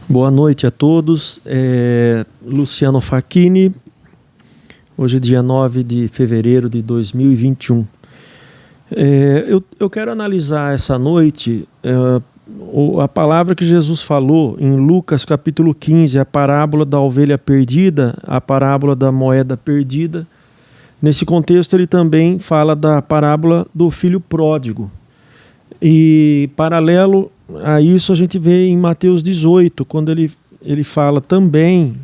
Boa noite a todos. Luciano Facchini, hoje é dia 9 de fevereiro de 2021. Eu quero analisar essa noite a palavra que Jesus falou em Lucas capítulo 15, a parábola da ovelha perdida, a parábola da moeda perdida. Nesse contexto ele também fala da parábola do filho pródigo. E paralelo a isso a gente vê em Mateus 18, quando ele fala também,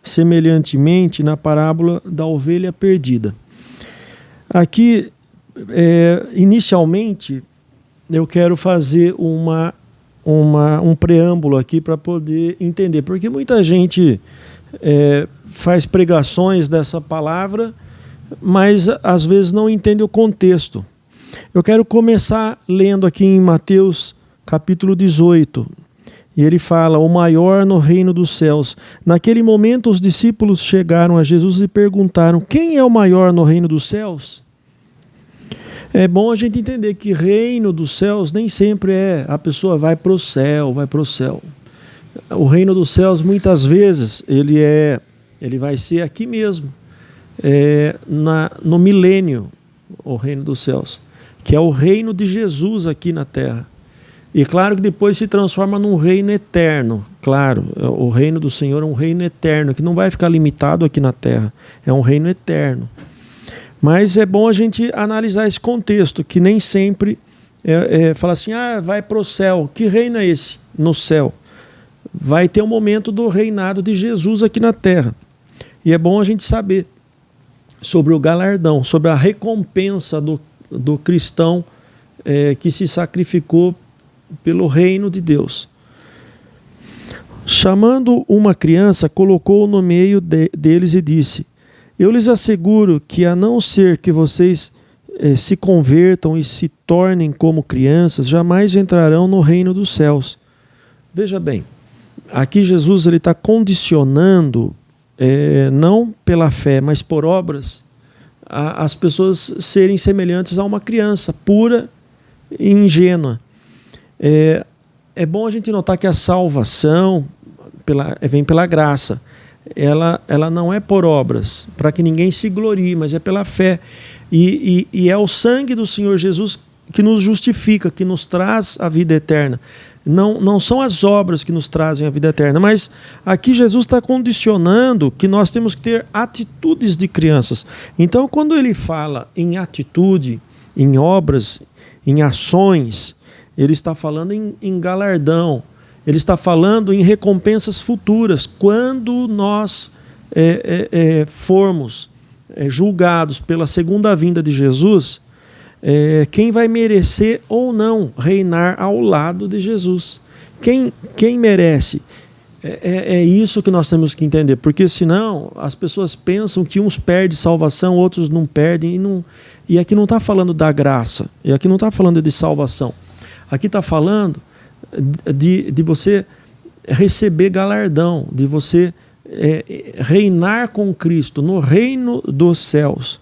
semelhantemente, na parábola da ovelha perdida. Aqui, inicialmente, eu quero fazer um preâmbulo aqui para poder entender, porque muita gente faz pregações dessa palavra, mas às vezes não entende o contexto. Eu quero começar lendo aqui em Mateus capítulo 18, e ele fala: o maior no reino dos céus. Naquele momento os discípulos chegaram a Jesus e perguntaram: quem é o maior no reino dos céus? É bom a gente entender que reino dos céus nem sempre a pessoa vai para o céu, O reino dos céus muitas vezes ele vai ser aqui mesmo, no milênio, o reino dos céus, que é o reino de Jesus aqui na terra. E claro que depois se transforma num reino eterno. Claro, o reino do Senhor é um reino eterno, que não vai ficar limitado aqui na terra. É um reino eterno. Mas é bom a gente analisar esse contexto, que nem sempre fala assim, vai para o céu. Que reino é esse no céu? Vai ter um momento do reinado de Jesus aqui na terra. E é bom a gente saber sobre o galardão, sobre a recompensa do cristão que se sacrificou pelo reino de Deus. Chamando uma criança, colocou-o no meio deles e disse: eu lhes asseguro que, a não ser que vocês se convertam e se tornem como crianças, jamais entrarão no reino dos céus. Veja bem, aqui Jesus está condicionando, não pela fé, mas por obras, as pessoas serem semelhantes a uma criança pura e ingênua. É bom a gente notar que a salvação vem pela graça. Ela não é por obras, para que ninguém se glorie, mas é pela fé. E é o sangue do Senhor Jesus que nos justifica, que nos traz a vida eterna. Não são as obras que nos trazem a vida eterna, mas aqui Jesus está condicionando que nós temos que ter atitudes de crianças. Então, quando ele fala em atitude, em obras, em ações, ele está falando em galardão, ele está falando em recompensas futuras. Quando nós formos julgados pela segunda vinda de Jesus, quem vai merecer ou não reinar ao lado de Jesus? Quem merece? É isso que nós temos que entender, porque senão as pessoas pensam que uns perdem salvação, outros não perdem, e aqui não está falando da graça, e aqui não está falando de salvação. Aqui está falando de você receber galardão, de você reinar com Cristo no reino dos céus.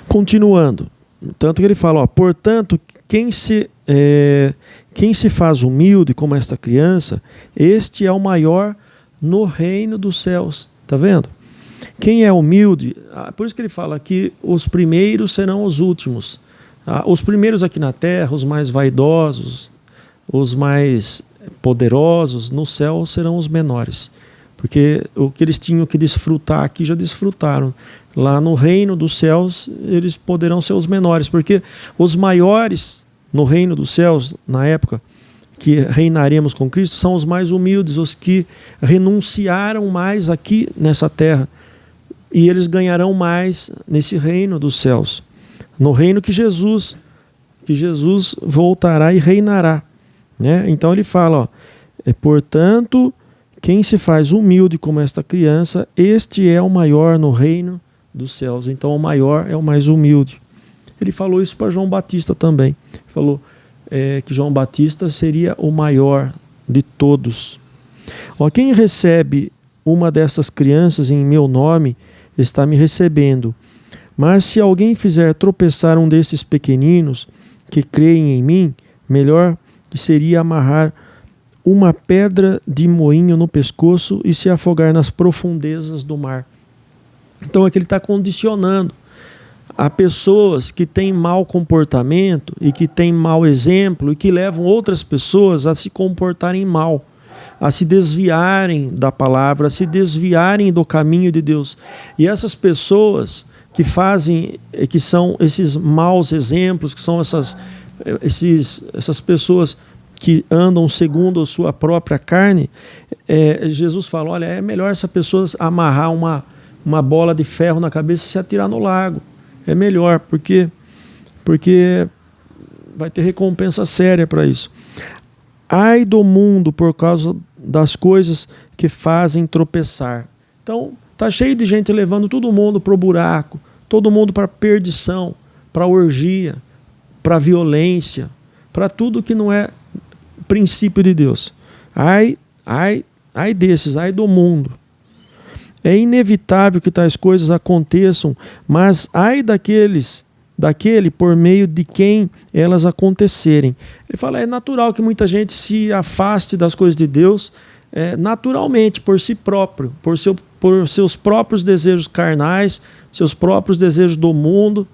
Continuando, tanto que ele fala, portanto, quem se faz humilde como esta criança, este é o maior no reino dos céus. Está vendo? Quem é humilde, por isso que ele fala que os primeiros serão os últimos. Os primeiros aqui na terra, os mais vaidosos, os mais poderosos, no céu serão os menores. Porque o que eles tinham que desfrutar aqui já desfrutaram. Lá no reino dos céus, eles poderão ser os menores. Porque os maiores no reino dos céus, na época que reinaremos com Cristo, são os mais humildes, os que renunciaram mais aqui nessa terra. E eles ganharão mais nesse reino dos céus. No reino que Jesus voltará e reinará. Né? Então ele fala, portanto, quem se faz humilde como esta criança, este é o maior no reino dos céus. Então o maior é o mais humilde. Ele falou isso para João Batista também. Ele falou que João Batista seria o maior de todos. Quem recebe uma dessas crianças em meu nome, está me recebendo. Mas se alguém fizer tropeçar um desses pequeninos que creem em mim, melhor que seria amarrar uma pedra de moinho no pescoço e se afogar nas profundezas do mar. Então aqui ele está condicionando a pessoas que têm mau comportamento e que têm mau exemplo e que levam outras pessoas a se comportarem mal, a se desviarem da palavra, a se desviarem do caminho de Deus. E essas pessoas que fazem, que são esses maus exemplos, que são essas pessoas que andam segundo a sua própria carne, Jesus fala, olha, é melhor essa pessoa amarrar uma bola de ferro na cabeça e se atirar no lago. É melhor, porque vai ter recompensa séria para isso. Ai do mundo por causa das coisas que fazem tropeçar. Então, tá cheio de gente levando todo mundo para o buraco, todo mundo para perdição, para orgia, para violência, para tudo que não é princípio de Deus. Ai desses, ai do mundo. É inevitável que tais coisas aconteçam, mas ai daquele por meio de quem elas acontecerem. Ele fala, é natural que muita gente se afaste das coisas de Deus, naturalmente, por si próprio, por seus próprios desejos carnais, seus próprios desejos do mundo,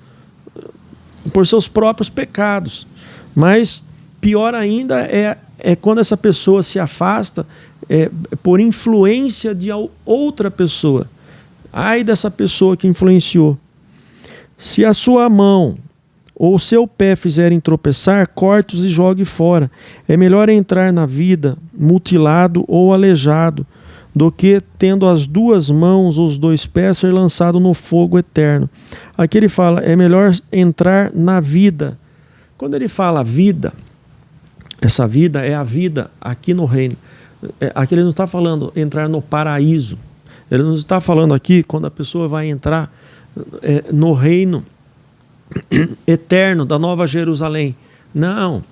por seus próprios pecados. Mas pior ainda é quando essa pessoa se afasta por influência de outra pessoa. Ai dessa pessoa que influenciou. Se a sua mão ou seu pé fizerem tropeçar, corte-os e jogue fora. É melhor entrar na vida mutilado ou aleijado, do que, tendo as duas mãos ou os dois pés, ser lançado no fogo eterno. Aqui ele fala, é melhor entrar na vida. Quando ele fala vida, essa vida é a vida aqui no reino. Aqui ele não está falando entrar no paraíso. Ele não está falando aqui quando a pessoa vai entrar no reino eterno da Nova Jerusalém. Não.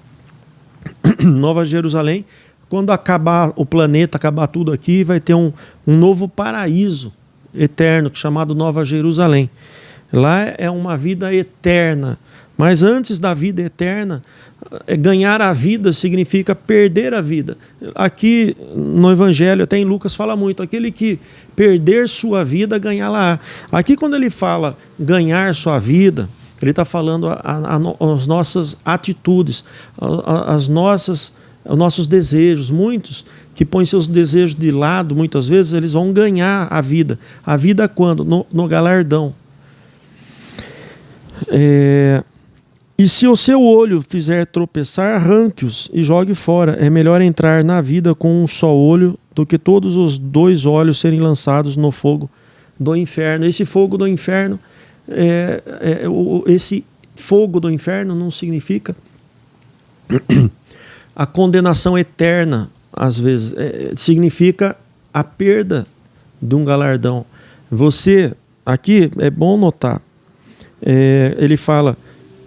Nova Jerusalém, quando acabar o planeta, acabar tudo aqui, vai ter um novo paraíso eterno, chamado Nova Jerusalém. Lá é uma vida eterna. Mas antes da vida eterna, ganhar a vida significa perder a vida. Aqui no Evangelho, até em Lucas fala muito, aquele que perder sua vida, ganhá-la. Aqui quando ele fala ganhar sua vida, ele está falando as nossas atitudes, os nossos desejos. Muitos que põem seus desejos de lado, muitas vezes eles vão ganhar a vida. A vida quando? No galardão. E se o seu olho fizer tropeçar, arranque-os e jogue fora. É melhor entrar na vida com um só olho do que todos os dois olhos serem lançados no fogo do inferno. Esse fogo do inferno, esse fogo do inferno não significa a condenação eterna, às vezes. Significa a perda de um galardão. Aqui é bom notar, ele fala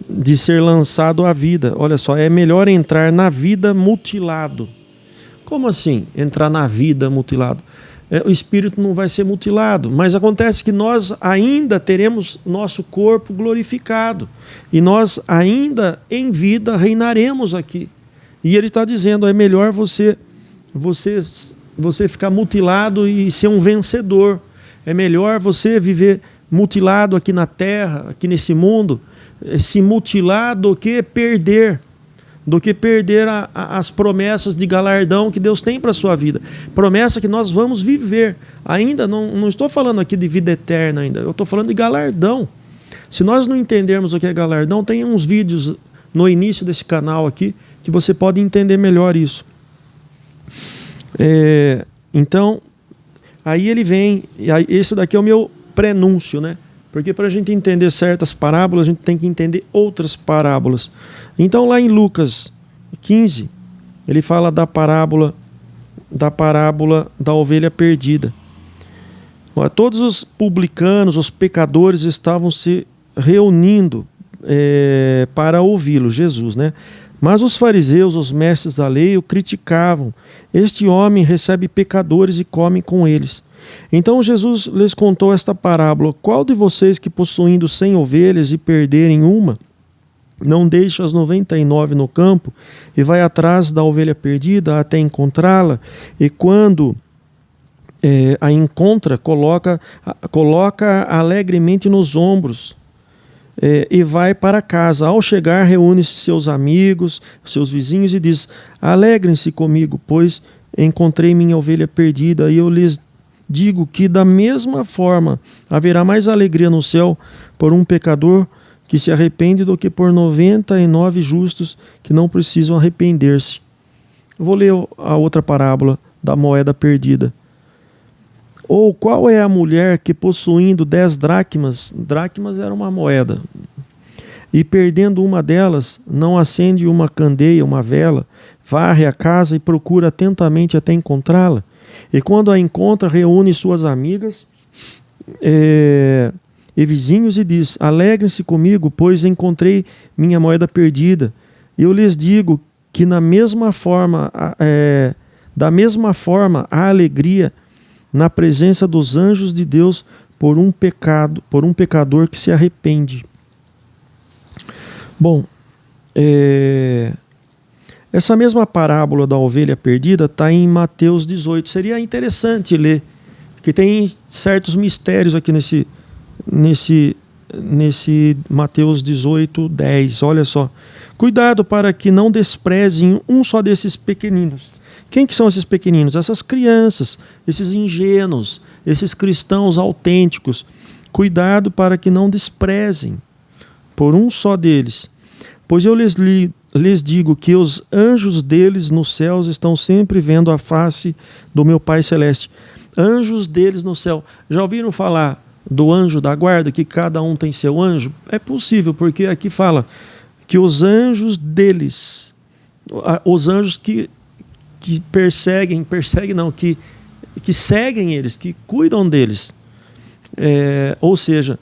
de ser lançado à vida. Olha só, é melhor entrar na vida mutilado. Como assim, entrar na vida mutilado? O espírito não vai ser mutilado, mas acontece que nós ainda teremos nosso corpo glorificado, e nós ainda em vida reinaremos aqui. E ele está dizendo, é melhor você ficar mutilado e ser um vencedor. É melhor você viver mutilado aqui na terra, aqui nesse mundo, se mutilar do que perder as promessas de galardão que Deus tem para a sua vida. Promessa que nós vamos viver. Ainda não estou falando aqui de vida eterna ainda, eu estou falando de galardão. Se nós não entendermos o que é galardão, tem uns vídeos no início desse canal aqui que você pode entender melhor isso. Então, aí ele vem, esse daqui é o meu prenúncio, né? Porque para a gente entender certas parábolas, a gente tem que entender outras parábolas. Então lá em Lucas 15, ele fala da parábola da ovelha perdida. Todos os publicanos, os pecadores estavam se reunindo para ouvi-lo, Jesus, né? Mas os fariseus, os mestres da lei, o criticavam. Este homem recebe pecadores e come com eles. Então Jesus lhes contou esta parábola. Qual de vocês que, possuindo 100 ovelhas e perderem uma, não deixa as 99 no campo e vai atrás da ovelha perdida até encontrá-la, e quando a encontra, coloca alegremente nos ombros e vai para casa. Ao chegar, reúne seus amigos, seus vizinhos e diz: alegrem-se comigo, pois encontrei minha ovelha perdida. E eu lhes digo que da mesma forma haverá mais alegria no céu por um pecador que se arrepende do que por 99 justos que não precisam arrepender-se. Vou ler a outra parábola da moeda perdida. Ou qual é a mulher que, possuindo 10 dracmas era uma moeda, e perdendo uma delas, não acende uma candeia, uma vela, varre a casa e procura atentamente até encontrá-la? E quando a encontra, reúne suas amigas e vizinhos e diz: alegrem-se comigo, pois encontrei minha moeda perdida. Eu lhes digo que da mesma forma há alegria na presença dos anjos de Deus por um pecador que se arrepende. Bom, essa mesma parábola da ovelha perdida está em Mateus 18. Seria interessante ler, porque tem certos mistérios aqui nesse Mateus 18, 10. Olha só. Cuidado para que não desprezem um só desses pequeninos. Quem que são esses pequeninos? Essas crianças, esses ingênuos, esses cristãos autênticos. Cuidado para que não desprezem por um só deles. Pois eu lhes digo que os anjos deles nos céus estão sempre vendo a face do meu Pai Celeste. Anjos deles no céu. Já ouviram falar do anjo da guarda, que cada um tem seu anjo? É possível, porque aqui fala que os anjos deles, os anjos que que seguem eles, que cuidam deles. Ou seja,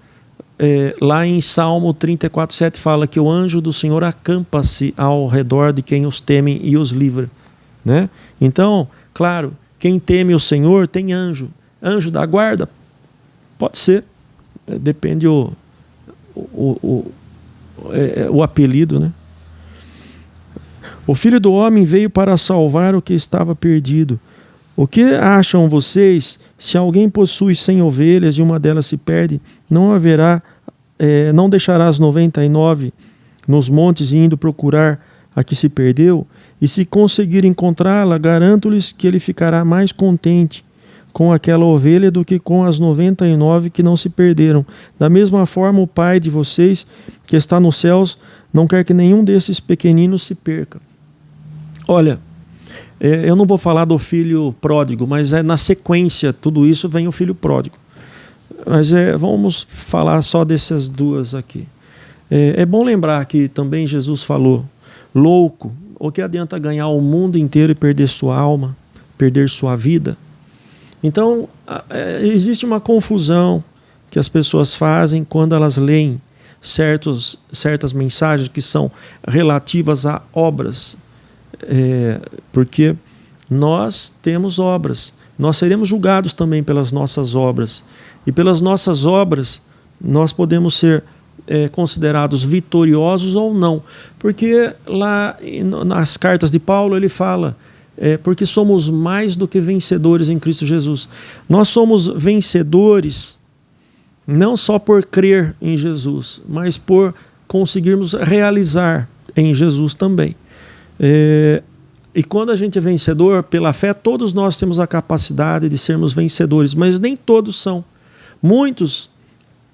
lá em Salmo 34:7 fala que o anjo do Senhor acampa-se ao redor de quem os teme e os livra, né? Então, claro, quem teme o Senhor tem anjo. Anjo da guarda? Pode ser. Depende o apelido, né? O Filho do Homem veio para salvar o que estava perdido. O que acham vocês? Se alguém possui 100 ovelhas e uma delas se perde, não deixará as 99 nos montes e indo procurar a que se perdeu? E se conseguir encontrá-la, garanto-lhes que ele ficará mais contente com aquela ovelha do que com as 99 que não se perderam. Da mesma forma, o Pai de vocês, que está nos céus, não quer que nenhum desses pequeninos se perca. Olha, eu não vou falar do filho pródigo, mas na sequência, tudo isso vem o filho pródigo. Mas vamos falar só dessas duas aqui. É bom lembrar que também Jesus falou: louco, o que adianta ganhar o mundo inteiro e perder sua alma, perder sua vida? Então, existe uma confusão que as pessoas fazem quando elas leem certas mensagens que são relativas a obras. Porque nós temos obras, nós seremos julgados também pelas nossas obras, e pelas nossas obras nós podemos ser considerados vitoriosos ou não, porque lá nas cartas de Paulo ele fala, porque somos mais do que vencedores em Cristo Jesus. Nós somos vencedores não só por crer em Jesus, mas por conseguirmos realizar em Jesus também. E quando a gente é vencedor pela fé, todos nós temos a capacidade de sermos vencedores, mas nem todos são. Muitos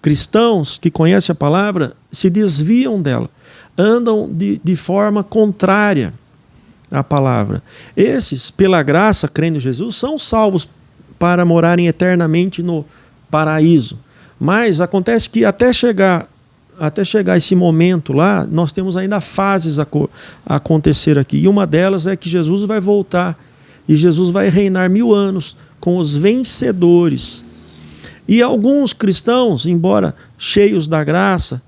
cristãos que conhecem a palavra se desviam dela, andam de forma contrária à palavra. Esses, pela graça, crendo em Jesus, são salvos para morarem eternamente no paraíso. Mas acontece que até chegar esse momento lá, nós temos ainda fases a acontecer aqui. E uma delas é que Jesus vai voltar e Jesus vai reinar 1000 anos com os vencedores. E alguns cristãos, embora cheios da graça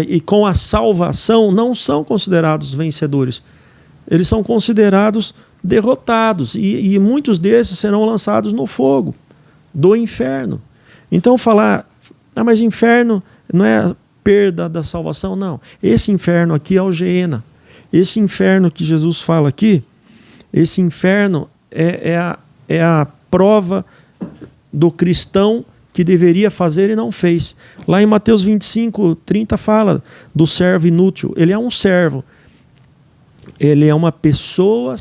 e com a salvação, não são considerados vencedores. Eles são considerados derrotados. E muitos desses serão lançados no fogo do inferno. Então falar, mas inferno não é perda da salvação, não. Esse inferno aqui é o Geena. Esse inferno que Jesus fala aqui, esse inferno é a prova do cristão que deveria fazer e não fez. Lá em Mateus 25:30 fala do servo inútil. Ele é um servo. Ele é uma pessoa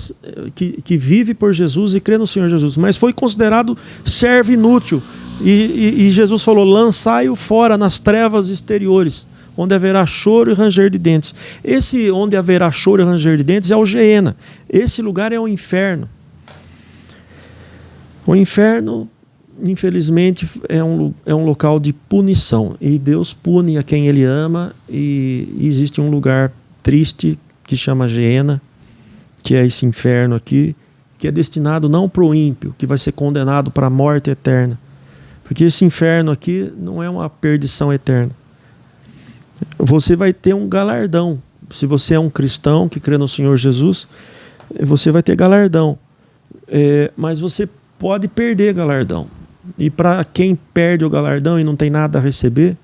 que vive por Jesus e crê no Senhor Jesus, mas foi considerado servo inútil. E Jesus falou: lançai-o fora nas trevas exteriores, onde haverá choro e ranger de dentes. Esse onde haverá choro e ranger de dentes é o Geena. Esse lugar é o inferno. O inferno, infelizmente, é um local de punição. E Deus pune a quem Ele ama. E existe um lugar triste que chama Geena, que é esse inferno aqui, que é destinado não para o ímpio, que vai ser condenado para a morte eterna. Porque esse inferno aqui não é uma perdição eterna. Você vai ter um galardão. Se você é um cristão que crê no Senhor Jesus, você vai ter galardão. Mas você pode perder galardão. E para quem perde o galardão e não tem nada a receber,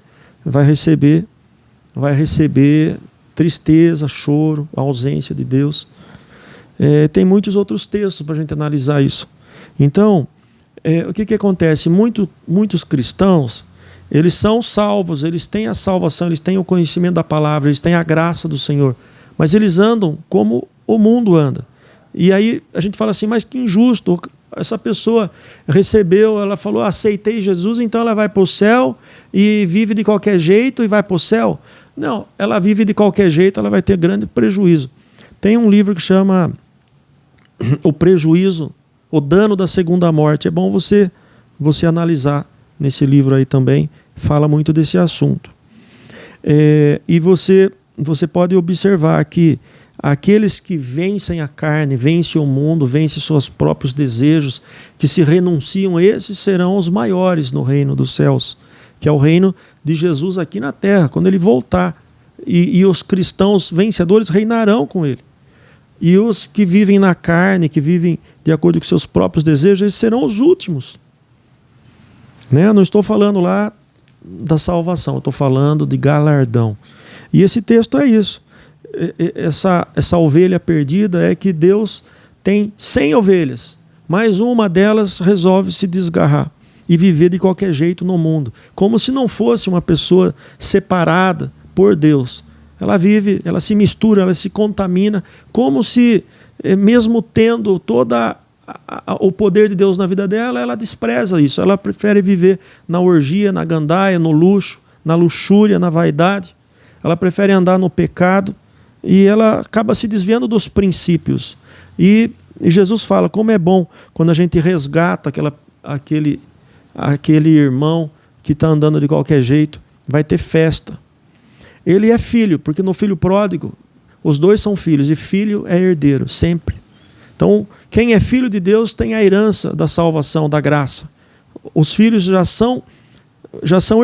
vai receber tristeza, choro, ausência de Deus. Tem muitos outros textos para a gente analisar isso. Então, o que acontece? Muitos cristãos, eles são salvos, eles têm a salvação, eles têm o conhecimento da palavra, eles têm a graça do Senhor, mas eles andam como o mundo anda. E aí a gente fala assim: mas que injusto, essa pessoa recebeu, ela falou: aceitei Jesus, então ela vai para o céu e vive de qualquer jeito e vai para o céu. Não, ela vive de qualquer jeito, ela vai ter grande prejuízo. Tem um livro que chama O Prejuízo, o Dano da Segunda Morte. É bom você analisar nesse livro aí também, fala muito desse assunto. E você pode observar que aqueles que vencem a carne, vencem o mundo, vencem seus próprios desejos, que se renunciam, esses serão os maiores no reino dos céus, que é o reino de Jesus aqui na terra, quando ele voltar. E os cristãos vencedores reinarão com ele. E os que vivem na carne, que vivem de acordo com seus próprios desejos, eles serão os últimos. Eu não estou falando lá da salvação, eu estou falando de galardão. E esse texto é isso. Essa ovelha perdida é que Deus tem 100 ovelhas, mas uma delas resolve se desgarrar e viver de qualquer jeito no mundo, como se não fosse uma pessoa separada por Deus. Ela vive, ela se mistura, ela se contamina, como se, mesmo tendo toda o poder de Deus na vida dela, ela despreza isso. Ela prefere viver na orgia, na gandaia, no luxo, na luxúria, na vaidade. Ela prefere andar no pecado e ela acaba se desviando dos princípios. E Jesus fala como é bom quando a gente resgata aquele irmão que está andando de qualquer jeito. Vai ter festa. Ele é filho, porque no filho pródigo, os dois são filhos, e filho é herdeiro, sempre. Então, quem é filho de Deus tem a herança da salvação, da graça. Os filhos já são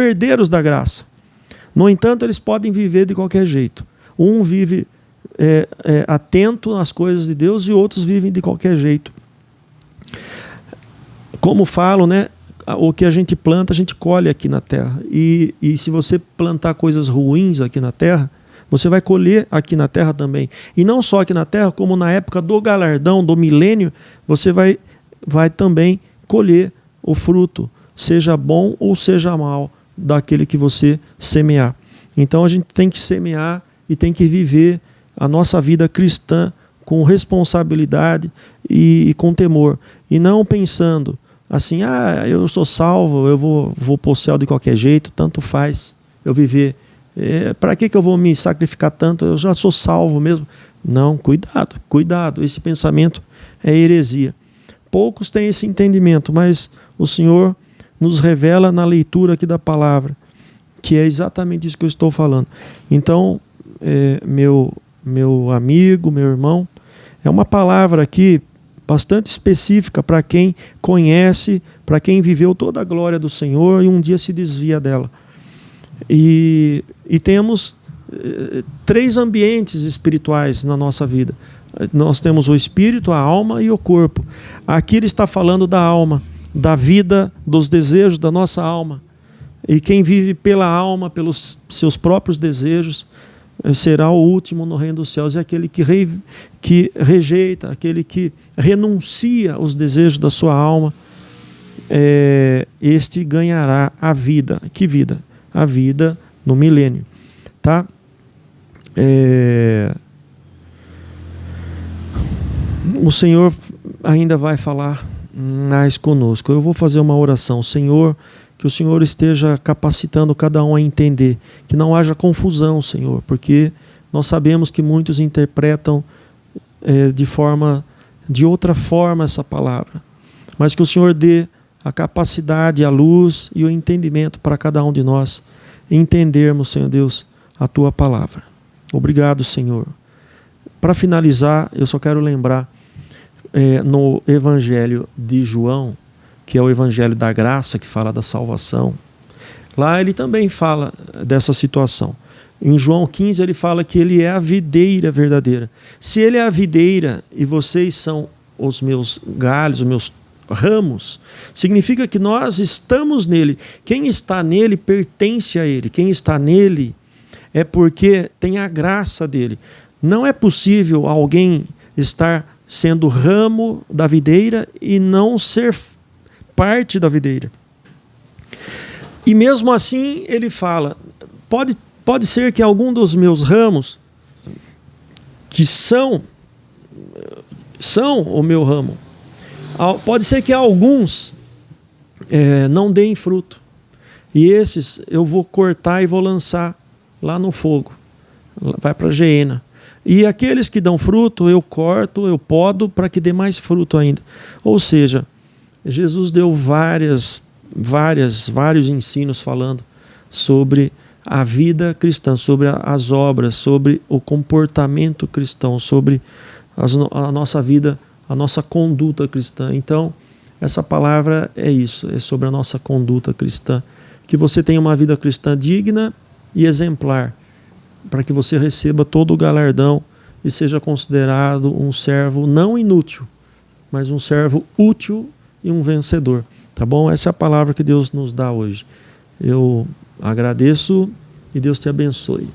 herdeiros da graça. No entanto, eles podem viver de qualquer jeito. Um vive atento às coisas de Deus e outros vivem de qualquer jeito. Como falo, o que a gente planta, a gente colhe aqui na terra. E se você plantar coisas ruins aqui na terra, você vai colher aqui na terra também. E não só aqui na terra, como na época do galardão, do milênio, você vai também colher o fruto, seja bom ou seja mal, daquele que você semear. Então a gente tem que semear e tem que viver a nossa vida cristã com responsabilidade e com temor. E não pensando assim: eu sou salvo, eu vou para o céu de qualquer jeito, tanto faz eu viver. Para que eu vou me sacrificar tanto? Eu já sou salvo mesmo. Não, cuidado. Esse pensamento é heresia. Poucos têm esse entendimento, mas o Senhor nos revela na leitura aqui da palavra, que é exatamente isso que eu estou falando. Então, meu amigo, meu irmão, é uma palavra aqui bastante específica para quem conhece, para quem viveu toda a glória do Senhor e um dia se desvia dela. E temos 3 ambientes espirituais na nossa vida. Nós temos o espírito, a alma e o corpo. Aqui ele está falando da alma, da vida, dos desejos da nossa alma. E quem vive pela alma, pelos seus próprios desejos, será o último no reino dos céus. E aquele que rejeita, aquele que renuncia aos desejos da sua alma, este ganhará a vida. Que vida? A vida no milênio. Tá? O Senhor ainda vai falar mais conosco. Eu vou fazer uma oração. Senhor, que o Senhor esteja capacitando cada um a entender, que não haja confusão, Senhor, porque nós sabemos que muitos interpretam de outra forma essa palavra, mas que o Senhor dê a capacidade, a luz e o entendimento para cada um de nós entendermos, Senhor Deus, a Tua palavra. Obrigado, Senhor. Para finalizar, eu só quero lembrar no Evangelho de João, que é o Evangelho da Graça, que fala da salvação, lá ele também fala dessa situação. Em João 15 ele fala que ele é a videira verdadeira. Se ele é a videira e vocês são os meus galhos, os meus ramos, significa que nós estamos nele. Quem está nele pertence a ele. Quem está nele é porque tem a graça dele. Não é possível alguém estar sendo ramo da videira e não ser parte da videira. E mesmo assim ele fala, pode ser que algum dos meus ramos, que são o meu ramo, pode ser que alguns não deem fruto. E esses eu vou cortar e vou lançar lá no fogo. Vai para a geena. E aqueles que dão fruto, eu corto, eu podo para que dê mais fruto ainda. Ou seja, Jesus deu vários ensinos falando sobre a vida cristã, sobre as obras, sobre o comportamento cristão, sobre a nossa vida, a nossa conduta cristã. Então, essa palavra é isso, é sobre a nossa conduta cristã. Que você tenha uma vida cristã digna e exemplar, para que você receba todo o galardão e seja considerado um servo não inútil, mas um servo útil e um vencedor. Tá bom? Essa é a palavra que Deus nos dá hoje. Eu agradeço e Deus te abençoe.